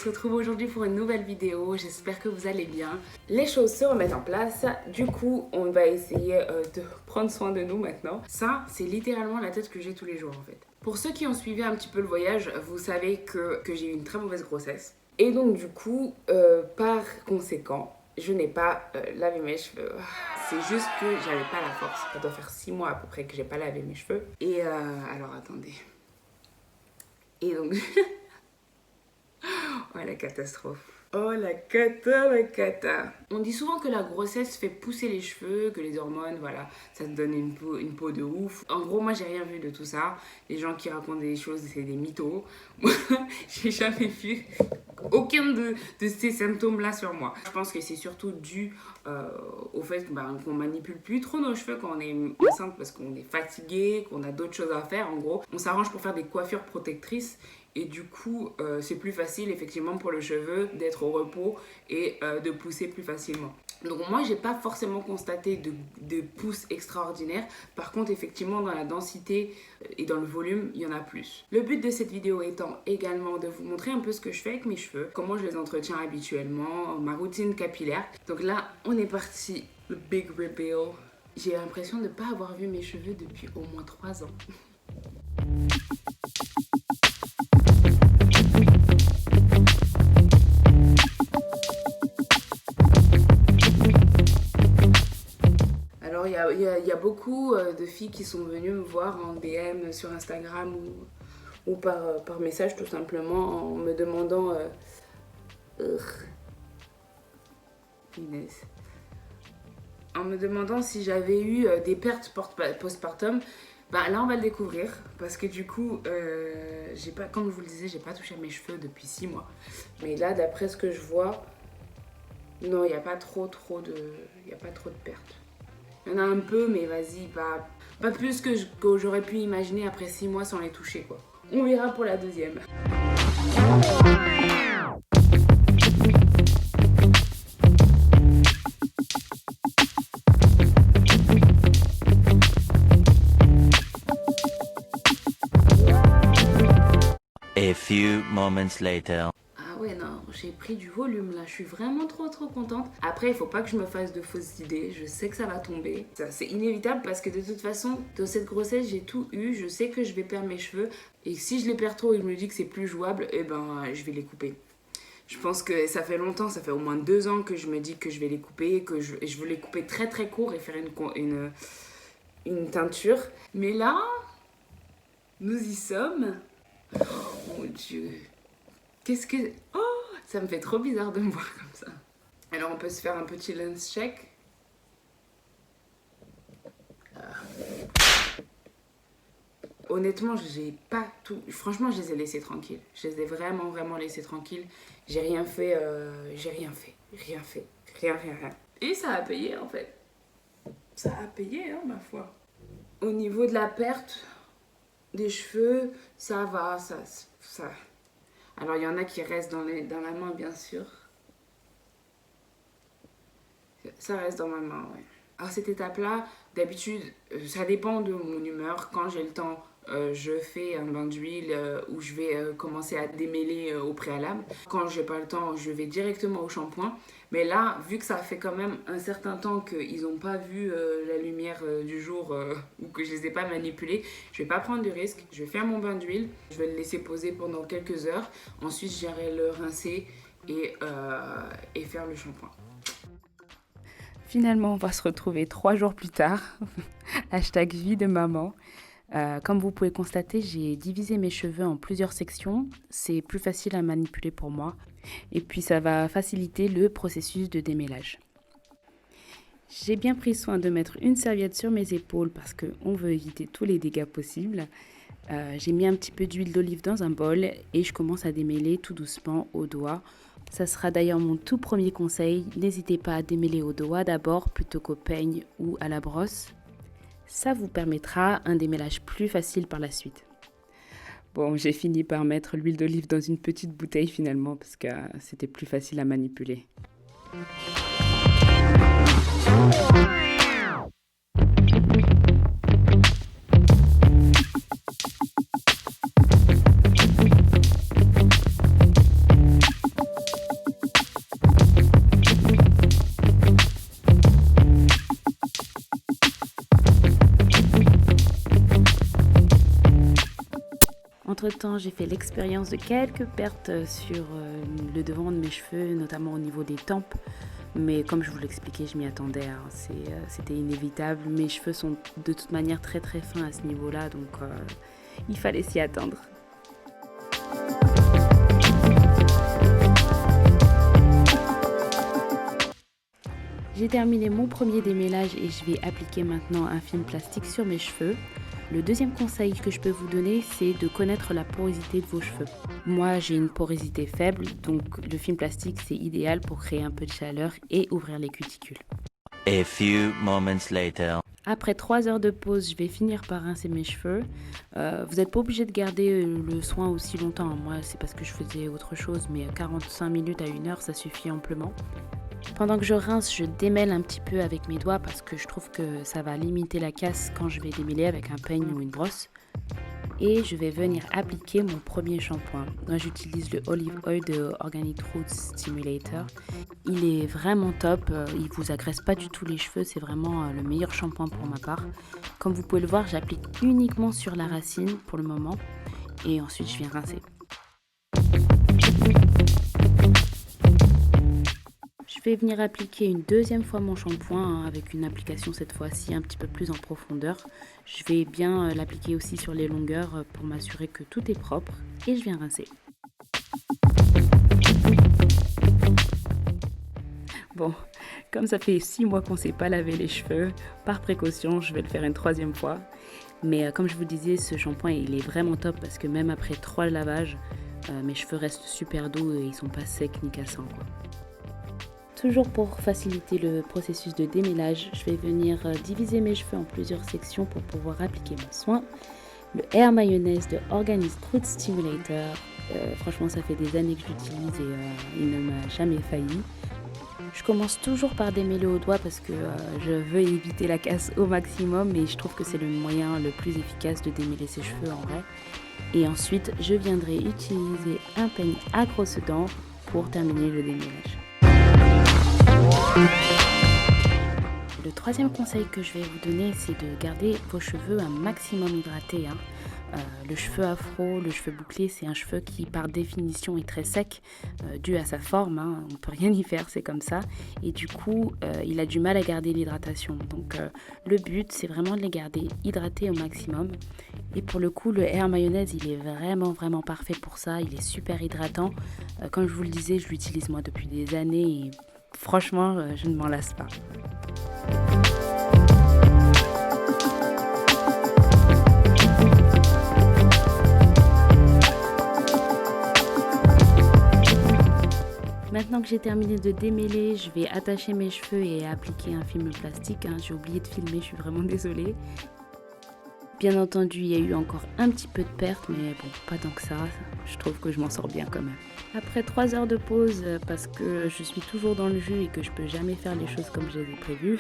retrouve aujourd'hui pour une nouvelle vidéo, j'espère que vous allez bien. Les choses se remettent en place, du coup on va essayer de prendre soin de nous maintenant. Ça, c'est littéralement la tête que j'ai tous les jours en fait. Pour ceux qui ont suivi un petit peu le voyage, vous savez que j'ai eu une très mauvaise grossesse. Et donc du coup, par conséquent, je n'ai pas lavé mes cheveux. C'est juste que j'avais pas la force. Ça doit faire 6 mois à peu près que j'ai pas lavé mes cheveux. Et alors attendez. Et donc... Oh la catastrophe. Oh la cata. On dit souvent que la grossesse fait pousser les cheveux, que les hormones, voilà, ça te donne une peau de ouf. En gros, moi j'ai rien vu de tout ça. Les gens qui racontent des choses, c'est des mythos. Moi, j'ai jamais vu aucun de ces symptômes-là sur moi. Je pense que c'est surtout dû au fait qu'on manipule plus trop nos cheveux quand on est enceinte parce qu'on est fatigué, qu'on a d'autres choses à faire. En gros, on s'arrange pour faire des coiffures protectrices. Et du coup, c'est plus facile effectivement pour le cheveu d'être au repos et de pousser plus facilement. Donc moi, j'ai pas forcément constaté de pousse extraordinaire. Par contre, effectivement, dans la densité et dans le volume, il y en a plus. Le but de cette vidéo étant également de vous montrer un peu ce que je fais avec mes cheveux, comment je les entretiens habituellement, ma routine capillaire. Donc là, on est parti, le big reveal. J'ai l'impression de ne pas avoir vu mes cheveux depuis au moins 3 ans. Il y a beaucoup de filles qui sont venues me voir en DM sur Instagram ou par message tout simplement en me demandant en me demandant si j'avais eu des pertes postpartum. Là on va le découvrir parce que du coup j'ai pas, comme je vous le disais, j'ai pas touché à mes cheveux depuis 6 mois. Mais là d'après ce que je vois, non, il n'y a pas trop de pertes. Il y en a un peu, mais vas-y, pas plus que j'aurais pu imaginer après 6 mois sans les toucher, quoi. On verra pour la deuxième. A few moments later. Ah ouais, non, j'ai pris du volume là, je suis vraiment trop contente. Après, il faut pas que je me fasse de fausses idées, je sais que ça va tomber. Ça, c'est inévitable parce que de toute façon, dans cette grossesse, j'ai tout eu, je sais que je vais perdre mes cheveux. Et si je les perds trop et que je me dis que c'est plus jouable, je vais les couper. Je pense que ça fait longtemps, ça fait au moins 2 ans que je me dis que je vais les couper, que je veux les couper très court et faire une teinture. Mais là, nous y sommes. Oh mon Dieu. Qu'est-ce que... Oh, ça me fait trop bizarre de me voir comme ça. Alors, on peut se faire un petit lens check. Honnêtement, j'ai pas tout... Franchement, je les ai laissés tranquilles. Je les ai vraiment laissés tranquilles. J'ai rien fait. Rien. Et ça a payé, en fait. Ça a payé, hein, ma foi. Au niveau de la perte des cheveux, ça va, ça... Alors, il y en a qui restent dans la main, bien sûr. Ça reste dans ma main, ouais. Alors, cette étape-là, d'habitude, ça dépend de mon humeur. Quand j'ai le temps, je fais un bain d'huile où je vais commencer à démêler au préalable. Quand j'ai pas le temps, je vais directement au shampoing. Mais là, vu que ça fait quand même un certain temps qu'ils n'ont pas vu la lumière du jour ou que je les ai pas manipulés, je vais pas prendre de risque. Je vais faire mon bain d'huile, je vais le laisser poser pendant quelques heures. Ensuite, j'irai le rincer et faire le shampoing. Finalement, on va se retrouver 3 jours plus tard. Hashtag vie de maman. Comme vous pouvez constater, j'ai divisé mes cheveux en plusieurs sections. C'est plus facile à manipuler pour moi. Et puis ça va faciliter le processus de démêlage. J'ai bien pris soin de mettre une serviette sur mes épaules parce qu'on veut éviter tous les dégâts possibles. J'ai mis un petit peu d'huile d'olive dans un bol et je commence à démêler tout doucement au doigt. Ça sera d'ailleurs mon tout premier conseil. N'hésitez pas à démêler au doigt d'abord plutôt qu'au peigne ou à la brosse. Ça vous permettra un démêlage plus facile par la suite. Bon, j'ai fini par mettre l'huile d'olive dans une petite bouteille finalement parce que c'était plus facile à manipuler. Entre-temps, j'ai fait l'expérience de quelques pertes sur le devant de mes cheveux, notamment au niveau des tempes. Mais comme je vous l'expliquais, je m'y attendais, hein. C'était inévitable. Mes cheveux sont de toute manière très très fins à ce niveau-là, donc il fallait s'y attendre. J'ai terminé mon premier démêlage et je vais appliquer maintenant un film plastique sur mes cheveux. Le deuxième conseil que je peux vous donner, c'est de connaître la porosité de vos cheveux. Moi, j'ai une porosité faible, donc le film plastique, c'est idéal pour créer un peu de chaleur et ouvrir les cuticules. A few moments later. Après 3 heures de pause, je vais finir par rincer mes cheveux. Vous n'êtes pas obligé de garder le soin aussi longtemps. Moi, c'est parce que je faisais autre chose, mais 45 minutes à 1 heure, ça suffit amplement. Pendant que je rince, je démêle un petit peu avec mes doigts parce que je trouve que ça va limiter la casse quand je vais démêler avec un peigne ou une brosse. Et je vais venir appliquer mon premier shampoing. Moi, j'utilise le Olive Oil de Organic Roots Stimulator. Il est vraiment top, il vous agresse pas du tout les cheveux, c'est vraiment le meilleur shampoing pour ma part. Comme vous pouvez le voir, j'applique uniquement sur la racine pour le moment et ensuite je viens rincer. Je vais venir appliquer une deuxième fois mon shampoing avec une application cette fois-ci un petit peu plus en profondeur. Je vais bien l'appliquer aussi sur les longueurs pour m'assurer que tout est propre et je viens rincer. Bon, comme ça fait 6 mois qu'on ne s'est pas lavé les cheveux, par précaution, je vais le faire une 3e fois. Mais comme je vous disais, ce shampoing il est vraiment top parce que même après 3 lavages, mes cheveux restent super doux et ils sont pas secs ni cassants, quoi. Toujours pour faciliter le processus de démêlage, je vais venir diviser mes cheveux en plusieurs sections pour pouvoir appliquer mon soin. Le Hair Mayonnaise de Organic Roots Stimulator, franchement ça fait des années que je l'utilise et il ne m'a jamais failli. Je commence toujours par démêler au doigt parce que je veux éviter la casse au maximum et je trouve que c'est le moyen le plus efficace de démêler ses cheveux en vrai. Et ensuite, je viendrai utiliser un peigne à grosses dents pour terminer le démêlage. Le 3e conseil que je vais vous donner, c'est de garder vos cheveux un maximum hydratés. Le cheveu afro, le cheveu bouclé, c'est un cheveu qui par définition est très sec, dû à sa forme, on ne peut rien y faire, c'est comme ça. Et du coup, il a du mal à garder l'hydratation. Donc le but, c'est vraiment de les garder hydratés au maximum. Et pour le coup, le Hair Mayonnaise, il est vraiment parfait pour ça. Il est super hydratant. Comme je vous le disais, je l'utilise moi depuis des années et franchement, je ne m'en lasse pas. Maintenant que j'ai terminé de démêler, je vais attacher mes cheveux et appliquer un film plastique. J'ai oublié de filmer, je suis vraiment désolée. Bien entendu, il y a eu encore un petit peu de perte, mais bon, pas tant que ça. Je trouve que je m'en sors bien quand même. Après 3 heures de pause, parce que je suis toujours dans le jus et que je peux jamais faire les choses comme je les ai prévues,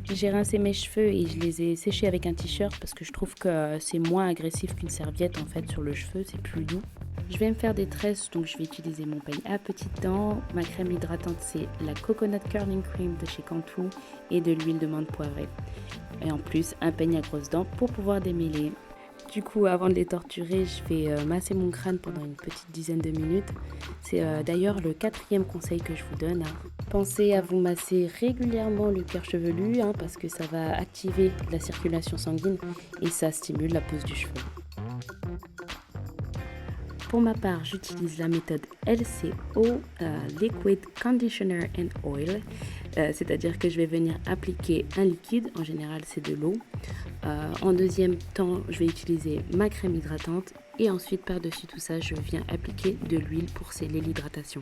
j'ai rincé mes cheveux et je les ai séchés avec un t-shirt parce que je trouve que c'est moins agressif qu'une serviette en fait sur le cheveu, c'est plus doux. Je vais me faire des tresses, donc je vais utiliser mon peigne à petites dents. Ma crème hydratante, c'est la Coconut Curling Cream de chez Cantu et de l'huile de menthe poivrée. Et en plus, un peigne à grosses dents pour pouvoir démêler. Du coup, avant de les torturer, je vais masser mon crâne pendant une petite dizaine de minutes. C'est d'ailleurs le 4e conseil que je vous donne. Pensez à vous masser régulièrement le cuir chevelu parce que ça va activer la circulation sanguine et ça stimule la pousse du cheveu. Pour ma part, j'utilise la méthode LCO, Liquid Conditioner and Oil, c'est-à-dire que je vais venir appliquer un liquide, en général c'est de l'eau. En deuxième temps, je vais utiliser ma crème hydratante et ensuite par-dessus tout ça, je viens appliquer de l'huile pour sceller l'hydratation.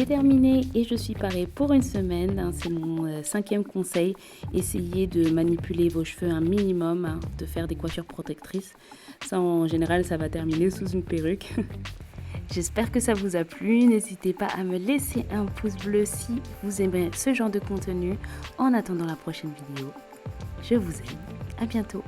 J'ai terminé et je suis parée pour une semaine. C'est mon 5e conseil. Essayez de manipuler vos cheveux un minimum, de faire des coiffures protectrices. Ça, en général, ça va terminer sous une perruque. J'espère que ça vous a plu. N'hésitez pas à me laisser un pouce bleu si vous aimez ce genre de contenu. En attendant la prochaine vidéo, je vous aime. À bientôt.